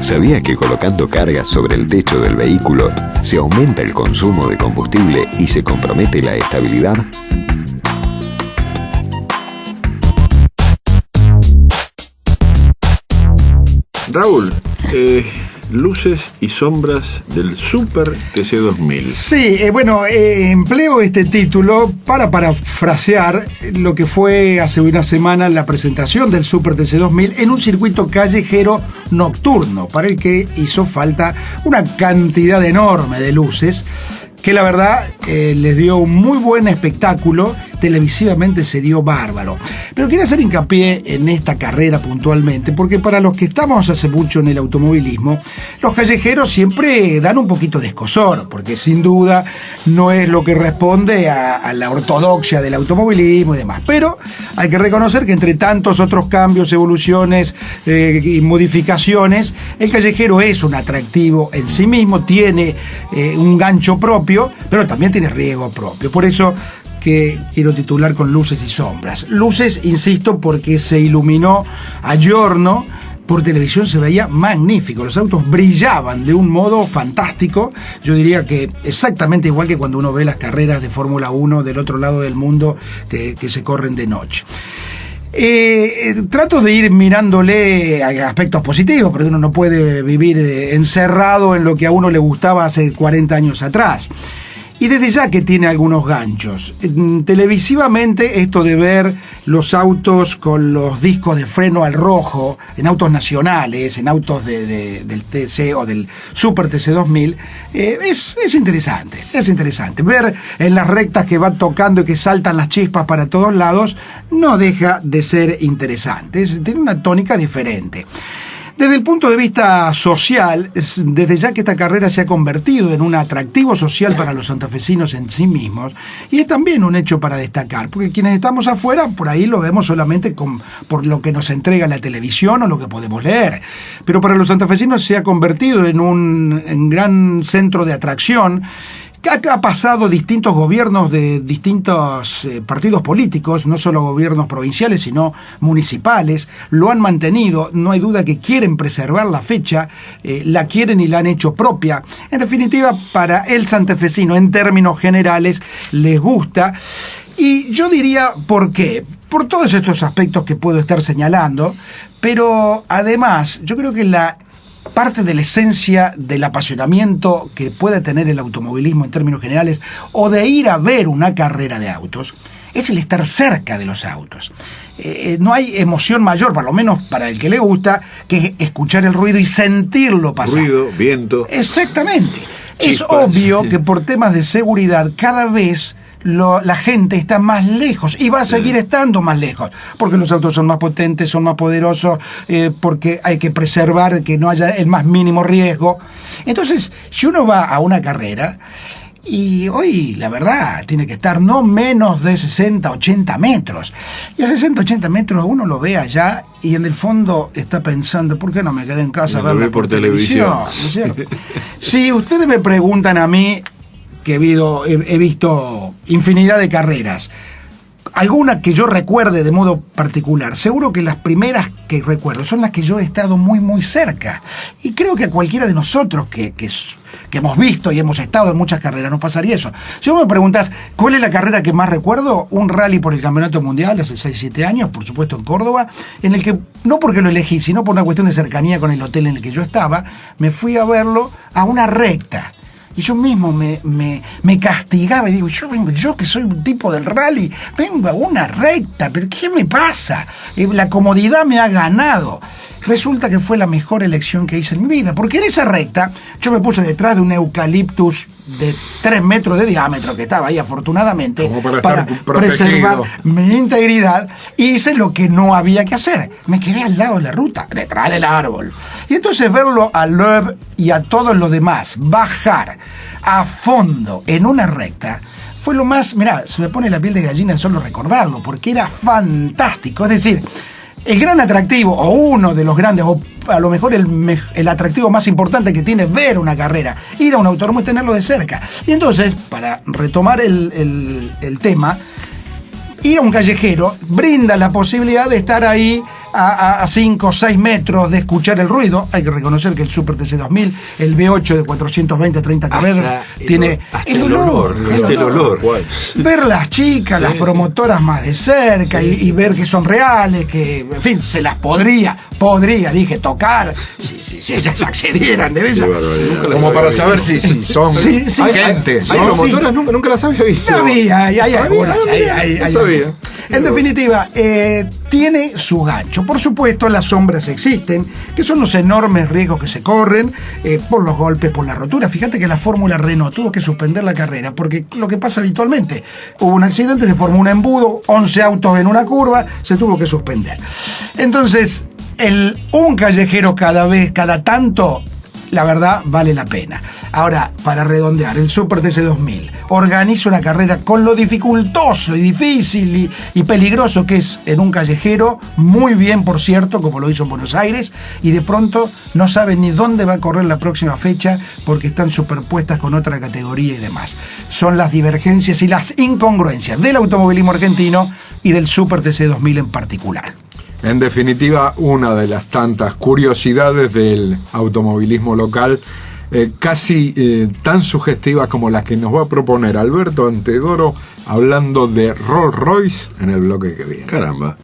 ¿Sabías que colocando cargas sobre el techo del vehículo se aumenta el consumo de combustible y se compromete la estabilidad? Raúl, luces y sombras del Super TC2000. Sí, empleo este título para parafrasear lo que fue hace una semana la presentación del Super TC2000 en un circuito callejero nocturno, para el que hizo falta una cantidad enorme de luces, que la verdad les dio un muy buen espectáculo. Televisivamente se dio bárbaro. Pero quiero hacer hincapié en esta carrera puntualmente, porque para los que estamos hace mucho en el automovilismo, los callejeros siempre dan un poquito de escozor, porque sin duda no es lo que responde a la ortodoxia del automovilismo y demás. Pero hay que reconocer que entre tantos otros cambios, evoluciones y modificaciones, el callejero es un atractivo en sí mismo, tiene un gancho propio, pero también tiene riesgo propio. Por eso que quiero titular con luces y sombras. Luces, insisto, porque se iluminó a giorno. Por televisión se veía magnífico, los autos brillaban de un modo fantástico. Yo diría que exactamente igual que cuando uno ve las carreras de Fórmula 1 del otro lado del mundo que se corren de noche. Trato de ir mirándole aspectos positivos, porque uno no puede vivir encerrado en lo que a uno le gustaba hace 40 años atrás. Y desde ya que tiene algunos ganchos. Televisivamente, esto de ver los autos con los discos de freno al rojo, en autos nacionales, en autos del TC o del Super TC2000, es interesante. Es interesante. Ver en las rectas que van tocando y que saltan las chispas para todos lados, no deja de ser interesante. Tiene una tónica diferente. Desde el punto de vista social, desde ya que esta carrera se ha convertido en un atractivo social para los santafesinos en sí mismos, y es también un hecho para destacar, porque quienes estamos afuera, por ahí lo vemos solamente por lo que nos entrega la televisión o lo que podemos leer, pero para los santafesinos se ha convertido en gran centro de atracción. Ha pasado distintos gobiernos de distintos partidos políticos, no solo gobiernos provinciales, sino municipales, lo han mantenido, no hay duda que quieren preservar la fecha, la quieren y la han hecho propia. En definitiva, para el santafesino, en términos generales, les gusta. Y yo diría, ¿por qué? Por todos estos aspectos que puedo estar señalando, pero además, yo creo que la parte de la esencia del apasionamiento que puede tener el automovilismo en términos generales, o de ir a ver una carrera de autos, es el estar cerca de los autos. No hay emoción mayor, por lo menos para el que le gusta, que escuchar el ruido y sentirlo pasar. Ruido, viento. Exactamente. Es Chispas. obvio que por temas de seguridad cada vez la gente está más lejos y va a seguir estando más lejos, porque los autos son más potentes, son más poderosos, porque hay que preservar que no haya el más mínimo riesgo. Entonces, si uno va a una carrera, y hoy, la verdad, tiene que estar no menos de 60, 80 metros. Y a 60, 80 metros uno lo ve allá y en el fondo está pensando, ¿por qué no me quedé en casa a verla por televisión? ¿No es cierto? Si ustedes me preguntan a mí, que he visto infinidad de carreras, alguna que yo recuerde de modo particular, seguro que las primeras que recuerdo son las que yo he estado muy muy cerca, y creo que a cualquiera de nosotros que hemos visto y hemos estado en muchas carreras nos pasaría eso. Si vos me preguntás ¿cuál es la carrera que más recuerdo? Un rally por el Campeonato Mundial hace 6-7 años, por supuesto en Córdoba, en el que, no porque lo elegí, sino por una cuestión de cercanía con el hotel en el que yo estaba, me fui a verlo a una recta. Y yo mismo me castigaba y digo, yo que soy un tipo del rally, vengo a una recta, pero ¿qué me pasa? La comodidad me ha ganado. Resulta que fue la mejor elección que hice en mi vida, porque en esa recta yo me puse detrás de un eucaliptus de 3 metros de diámetro que estaba ahí afortunadamente, como para preservar mi integridad, y hice lo que no había que hacer. Me quedé al lado de la ruta, detrás del árbol. Y entonces verlo a Loeb y a todos los demás bajar a fondo en una recta fue lo más, mirá, se me pone la piel de gallina solo recordarlo, porque era fantástico. Es decir, el gran atractivo, o uno de los grandes, o a lo mejor el atractivo más importante que tiene ver una carrera, ir a un autódromo y tenerlo de cerca. Y entonces, para retomar el tema, Ir a un callejero brinda la posibilidad de estar ahí a 5 o 6 metros, de escuchar el ruido. Hay que reconocer que el Super TC2000, el V8 de 420-30 caballos, tiene el olor. Ver las chicas, las promotoras más de cerca y ver que son reales, que, en fin, se las podría, tocar, si ellas accedieran de ellas. Como para saber si son gente. Hay promotoras, nunca las había visto. Hay algunas. En definitiva, tiene su gancho. Por supuesto, las sombras existen, que son los enormes riesgos que se corren por los golpes, por la rotura. Fíjate que la Fórmula Renault tuvo que suspender la carrera, porque lo que pasa habitualmente, hubo un accidente, se formó un embudo, 11 autos en una curva, se tuvo que suspender. Entonces, un callejero cada tanto, la verdad, vale la pena. Ahora, para redondear, el Super TC2000 organiza una carrera con lo dificultoso y difícil y peligroso que es en un callejero, muy bien, por cierto, como lo hizo en Buenos Aires, y de pronto no sabe ni dónde va a correr la próxima fecha porque están superpuestas con otra categoría y demás. Son las divergencias y las incongruencias del automovilismo argentino y del Super TC2000 en particular. En definitiva, una de las tantas curiosidades del automovilismo local, casi tan sugestiva como la que nos va a proponer Alberto Antedoro, hablando de Rolls Royce en el bloque que viene. Caramba.